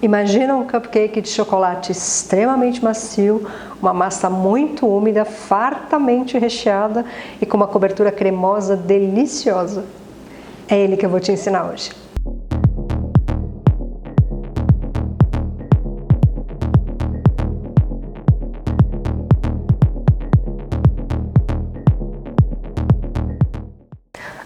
Imagina um cupcake de chocolate extremamente macio, uma massa muito úmida, fartamente recheada e com uma cobertura cremosa deliciosa. É ele que eu vou te ensinar hoje.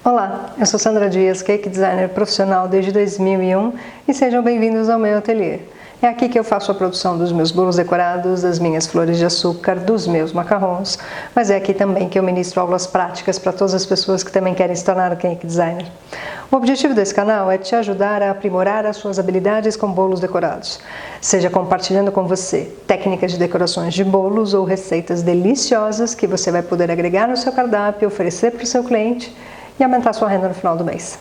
Olá, eu sou Sandra Dias, cake designer profissional desde 2001 e sejam bem-vindos ao meu ateliê. É aqui que eu faço a produção dos meus bolos decorados, das minhas flores de açúcar, dos meus macarrons, mas é aqui também que eu ministro aulas práticas para todas as pessoas que também querem se tornar cake designer. O objetivo desse canal é te ajudar a aprimorar as suas habilidades com bolos decorados, seja compartilhando com você técnicas de decorações de bolos ou receitas deliciosas que você vai poder agregar no seu cardápio, oferecer para o seu cliente e aumentar sua renda no final do mês.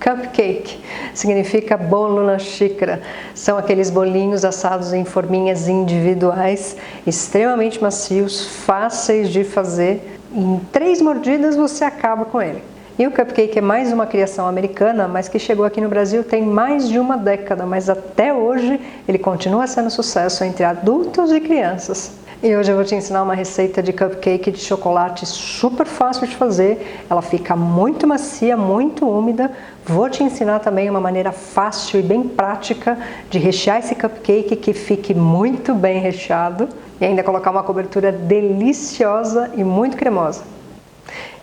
Cupcake significa bolo na xícara. São aqueles bolinhos assados em forminhas individuais, extremamente macios, fáceis de fazer. Em 3 mordidas você acaba com ele. E o cupcake é mais uma criação americana, mas que chegou aqui no Brasil tem mais de uma década, mas até hoje ele continua sendo sucesso entre adultos e crianças. E hoje eu vou te ensinar uma receita de cupcake de chocolate super fácil de fazer. Ela fica muito macia, muito úmida. Vou te ensinar também uma maneira fácil e bem prática de rechear esse cupcake que fique muito bem recheado e ainda colocar uma cobertura deliciosa e muito cremosa.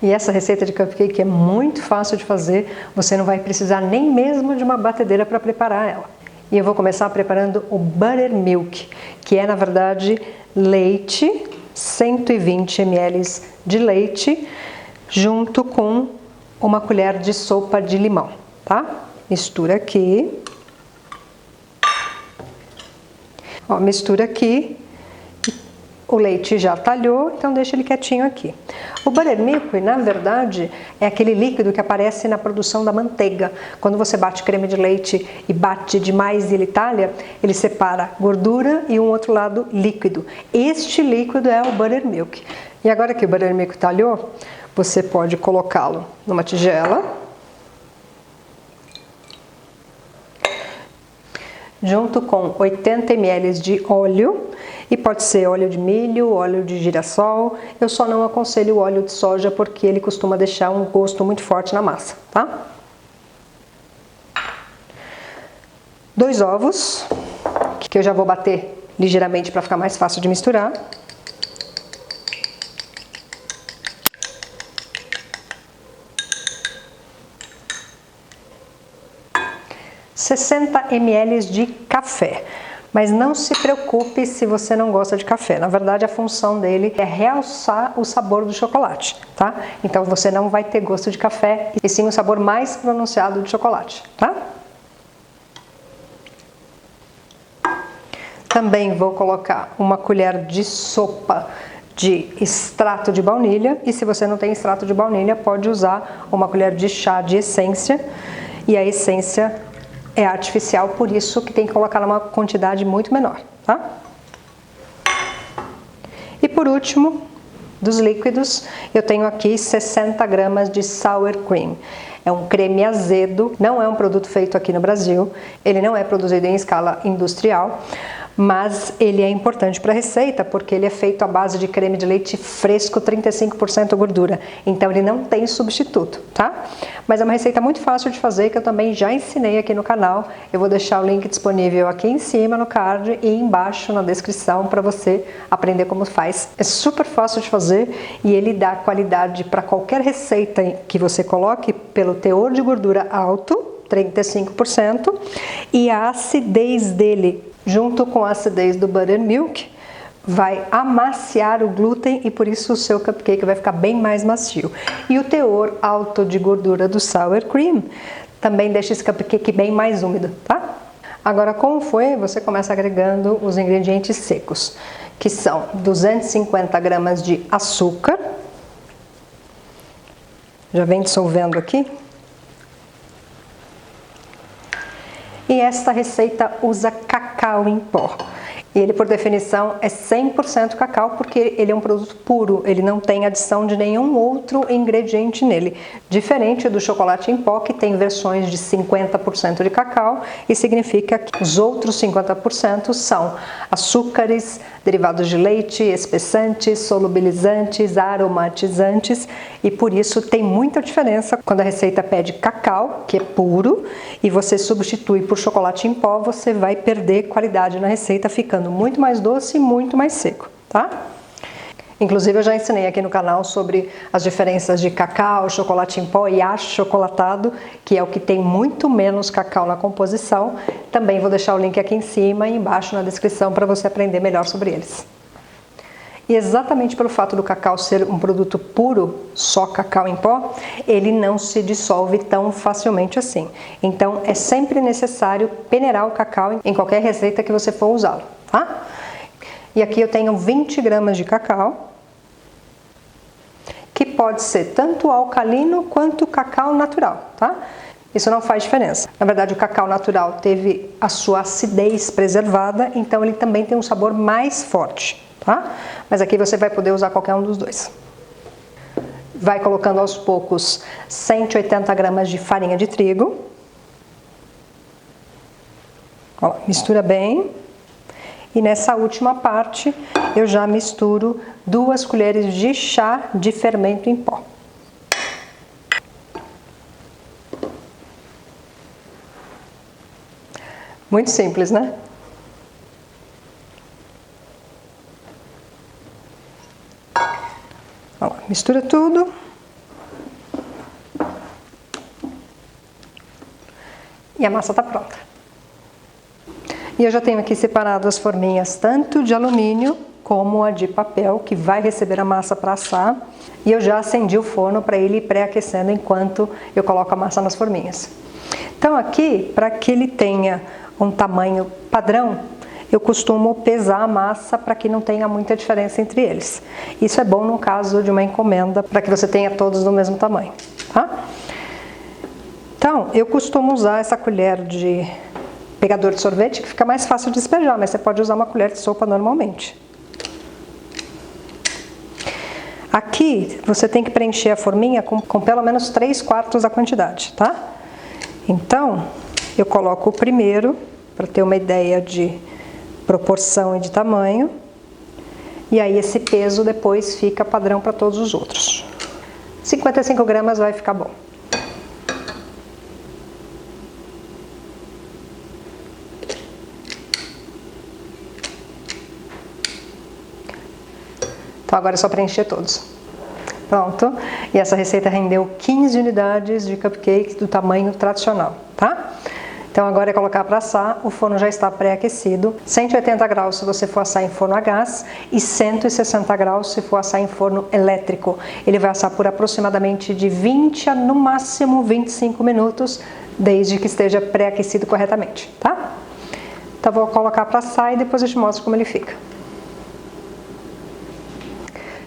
E essa receita de cupcake é muito fácil de fazer, você não vai precisar nem mesmo de uma batedeira para preparar ela. E eu vou começar preparando o buttermilk, que é na verdade leite, 120 ml de leite, junto com uma colher de sopa de limão, tá? Mistura aqui. Ó, mistura aqui. O leite já talhou, então deixa ele quietinho aqui. O buttermilk, na verdade, é aquele líquido que aparece na produção da manteiga. Quando você bate creme de leite e bate demais e ele talha, ele separa gordura e um outro lado líquido. Este líquido é o buttermilk. E agora que o buttermilk talhou, você pode colocá-lo numa tigela, junto com 80 ml de óleo, e pode ser óleo de milho, óleo de girassol. Eu só não aconselho o óleo de soja porque ele costuma deixar um gosto muito forte na massa, tá? 2 ovos, que eu já vou bater ligeiramente para ficar mais fácil de misturar. $60 ml de café. Mas não se preocupe se você não gosta de café. Na verdade, a função dele é realçar o sabor do chocolate, tá? Então você não vai ter gosto de café, e sim o sabor mais pronunciado de chocolate, tá? Também vou colocar uma colher de sopa de extrato de baunilha, e se você não tem extrato de baunilha, pode usar uma colher de chá de essência, e a essência é artificial, por isso que tem que colocar numa quantidade muito menor, tá? E por último, dos líquidos, eu tenho aqui 60 gramas de sour cream. É um creme azedo, não é um produto feito aqui no Brasil, ele não é produzido em escala industrial, mas ele é importante para a receita porque ele é feito à base de creme de leite fresco, 35% gordura, então ele não tem substituto, tá? Mas é uma receita muito fácil de fazer que eu também já ensinei aqui no canal. Eu vou deixar o link disponível aqui em cima no card e embaixo na descrição para você aprender como faz. É super fácil de fazer e ele dá qualidade para qualquer receita que você coloque pelo teor de gordura alto, 35%, e a acidez dele, junto com a acidez do buttermilk, vai amaciar o glúten e por isso o seu cupcake vai ficar bem mais macio. E o teor alto de gordura do sour cream também deixa esse cupcake bem mais úmido, tá? Agora, como foi, você começa agregando os ingredientes secos, que são 250 gramas de açúcar, já vem dissolvendo aqui. E esta receita usa cacau em pó. E ele, por definição, é 100% cacau, porque ele é um produto puro, ele não tem adição de nenhum outro ingrediente nele. Diferente do chocolate em pó, que tem versões de 50% de cacau, e significa que os outros 50% são açúcares, derivados de leite, espessantes, solubilizantes, aromatizantes, e por isso tem muita diferença quando a receita pede cacau, que é puro, e você substitui por chocolate em pó, você vai perder qualidade na receita, ficando muito mais doce e muito mais seco, tá? Inclusive eu já ensinei aqui no canal sobre as diferenças de cacau, chocolate em pó e achocolatado, que é o que tem muito menos cacau na composição. Também vou deixar o link aqui em cima e embaixo na descrição para você aprender melhor sobre eles. E exatamente pelo fato do cacau ser um produto puro, só cacau em pó, ele não se dissolve tão facilmente assim. Então é sempre necessário peneirar o cacau em qualquer receita que você for usá-lo, tá? E aqui eu tenho 20 gramas de cacau, que pode ser tanto alcalino quanto cacau natural, tá? Isso não faz diferença. Na verdade, o cacau natural teve a sua acidez preservada, então ele também tem um sabor mais forte, tá? Mas aqui você vai poder usar qualquer um dos dois. Vai colocando aos poucos 180 gramas de farinha de trigo. Ó, mistura bem. E nessa última parte, eu já misturo 2 colheres de chá de fermento em pó. Muito simples, né? Ó, mistura tudo. E a massa está pronta. E eu já tenho aqui separado as forminhas tanto de alumínio como a de papel, que vai receber a massa para assar. E eu já acendi o forno para ele ir pré-aquecendo enquanto eu coloco a massa nas forminhas. Então aqui, para que ele tenha um tamanho padrão, eu costumo pesar a massa para que não tenha muita diferença entre eles. Isso é bom no caso de uma encomenda, para que você tenha todos do mesmo tamanho, tá? Então, eu costumo usar essa colher de pegador de sorvete, que fica mais fácil de despejar, mas você pode usar uma colher de sopa normalmente. Aqui, você tem que preencher a forminha com pelo menos 3/4 da quantidade, tá? Então, eu coloco o primeiro, para ter uma ideia de proporção e de tamanho, e aí esse peso depois fica padrão para todos os outros. 55 gramas vai ficar bom. Então agora é só preencher todos. Pronto. E essa receita rendeu 15 unidades de cupcake do tamanho tradicional, tá? Então agora é colocar para assar, o forno já está pré-aquecido, 180 graus se você for assar em forno a gás e 160 graus se for assar em forno elétrico. Ele vai assar por aproximadamente de 20 a no máximo 25 minutos, desde que esteja pré-aquecido corretamente, tá? Então vou colocar para assar e depois eu te mostro como ele fica.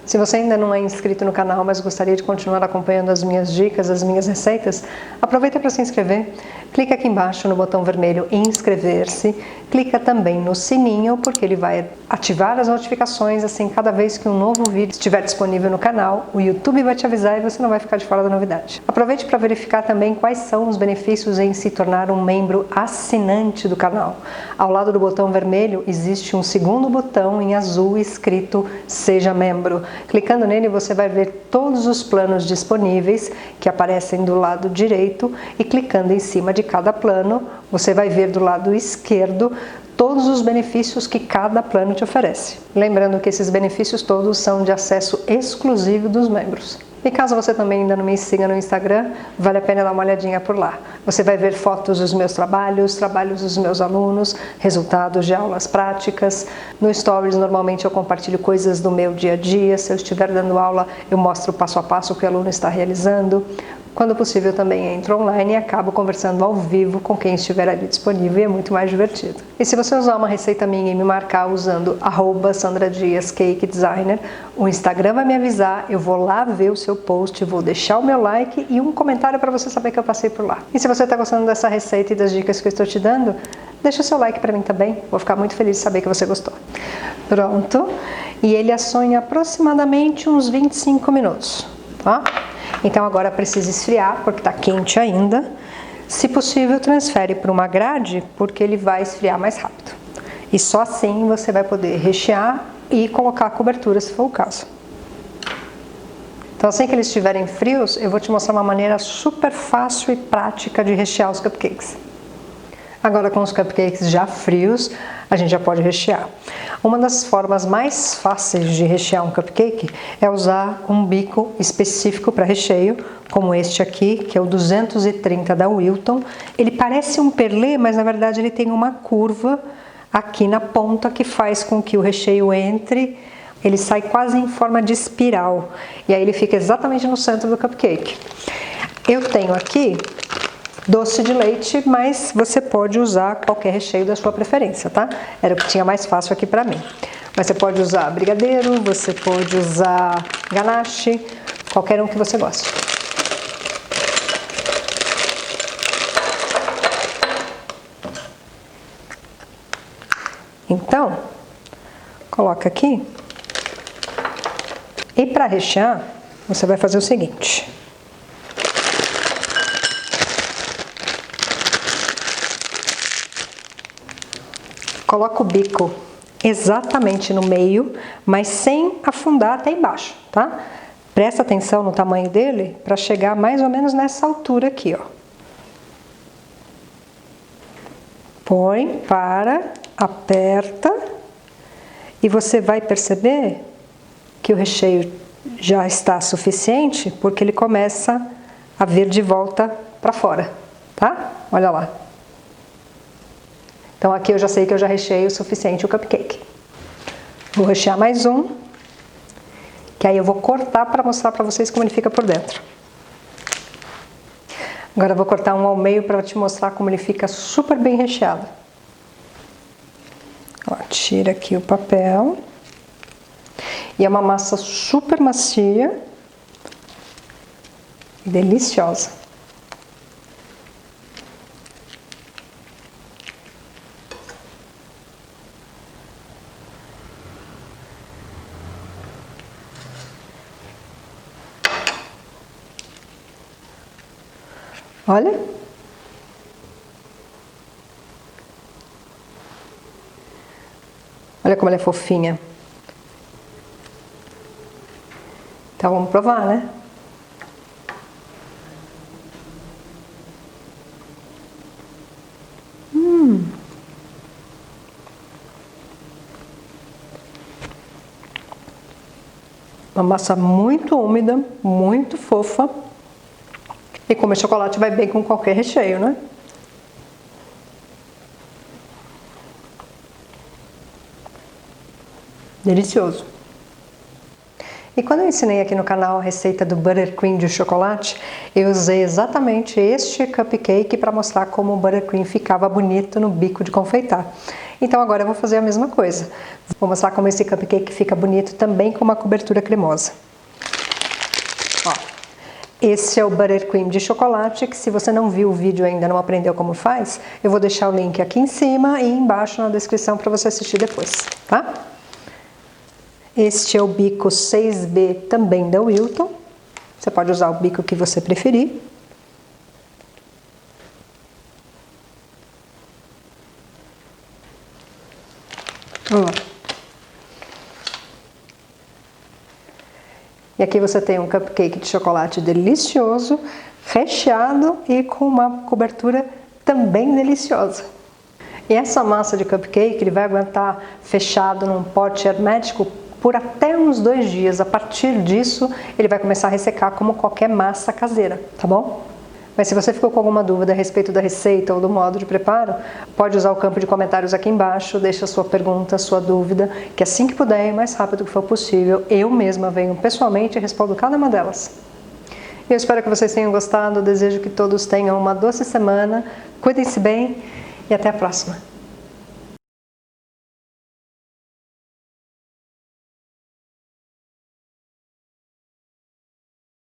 Se você ainda não é inscrito no canal, mas gostaria de continuar acompanhando as minhas dicas, as minhas receitas, aproveita para se inscrever. Clica aqui embaixo no botão vermelho inscrever-se. Clica também no sininho, porque ele vai ativar as notificações, assim, cada vez que um novo vídeo estiver disponível no canal, o YouTube vai te avisar e você não vai ficar de fora da novidade. Aproveite para verificar também quais são os benefícios em se tornar um membro assinante do canal. Ao lado do botão vermelho existe um segundo botão em azul escrito Seja Membro. Clicando nele você vai ver todos os planos disponíveis que aparecem do lado direito e clicando em cima de cada plano você vai ver do lado esquerdo todos os benefícios que cada plano te oferece. Lembrando que esses benefícios todos são de acesso exclusivo dos membros. E caso você também ainda não me siga no Instagram, vale a pena dar uma olhadinha por lá. Você vai ver fotos dos meus trabalhos, trabalhos dos meus alunos, resultados de aulas práticas. No Stories, normalmente eu compartilho coisas do meu dia a dia. Se eu estiver dando aula, eu mostro passo a passo o que o aluno está realizando. Quando possível, também entro online e acabo conversando ao vivo com quem estiver ali disponível e é muito mais divertido. E se você usar uma receita minha e me marcar usando @SandraDiasCakeDesigner, o Instagram vai me avisar, eu vou lá ver o seu post, vou deixar o meu like e um comentário para você saber que eu passei por lá. E se você está gostando dessa receita e das dicas que eu estou te dando, deixa seu like para mim também, vou ficar muito feliz de saber que você gostou. Pronto, e ele assou em aproximadamente uns 25 minutos, tá? Então agora precisa esfriar, porque está quente ainda. Se possível, transfere para uma grade, porque ele vai esfriar mais rápido. E só assim você vai poder rechear e colocar a cobertura, se for o caso. Então assim que eles estiverem frios, eu vou te mostrar uma maneira super fácil e prática de rechear os cupcakes. Agora com os cupcakes já frios, a gente já pode rechear. Uma das formas mais fáceis de rechear um cupcake é usar um bico específico para recheio, como este aqui, que é o 230 da Wilton. Ele parece um perlê, mas na verdade ele tem uma curva aqui na ponta que faz com que o recheio entre, ele sai quase em forma de espiral, e aí ele fica exatamente no centro do cupcake. Eu tenho aqui doce de leite, mas você pode usar qualquer recheio da sua preferência, tá? Era o que tinha mais fácil aqui pra mim. Mas você pode usar brigadeiro, você pode usar ganache, qualquer um que você goste. Então, coloca aqui. E para rechear, você vai fazer o seguinte. Coloca o bico exatamente no meio, mas sem afundar até embaixo, tá? Presta atenção no tamanho dele para chegar mais ou menos nessa altura aqui, ó. Põe, para, aperta e você vai perceber que o recheio já está suficiente porque ele começa a vir de volta para fora, tá? Olha lá. Então aqui eu já sei que eu já recheei o suficiente o cupcake. Vou rechear mais um, que aí eu vou cortar para mostrar para vocês como ele fica por dentro. Agora eu vou cortar um ao meio para te mostrar como ele fica super bem recheado. Ó, tira aqui o papel. E é uma massa super macia e deliciosa. Olha. Olha como ela é fofinha. Então vamos provar, né? Uma massa muito úmida, muito fofa. E como o chocolate vai bem com qualquer recheio, né? Delicioso. E quando eu ensinei aqui no canal a receita do buttercream de chocolate, eu usei exatamente este cupcake para mostrar como o buttercream ficava bonito no bico de confeitar. Então agora eu vou fazer a mesma coisa. Vou mostrar como esse cupcake fica bonito também com uma cobertura cremosa. Ó, esse é o buttercream de chocolate, que se você não viu o vídeo e ainda não aprendeu como faz, eu vou deixar o link aqui em cima e embaixo na descrição para você assistir depois, tá? Este é o bico 6B também da Wilton. Você pode usar o bico que você preferir. E aqui você tem um cupcake de chocolate delicioso, recheado e com uma cobertura também deliciosa. E essa massa de cupcake ele vai aguentar fechado num pote hermético por até uns 2 dias. A partir disso, ele vai começar a ressecar como qualquer massa caseira, tá bom? Mas se você ficou com alguma dúvida a respeito da receita ou do modo de preparo, pode usar o campo de comentários aqui embaixo, deixa a sua pergunta, a sua dúvida, que assim que puder e mais rápido que for possível, eu mesma venho pessoalmente e respondo cada uma delas. Eu espero que vocês tenham gostado, desejo que todos tenham uma doce semana, cuidem-se bem e até a próxima!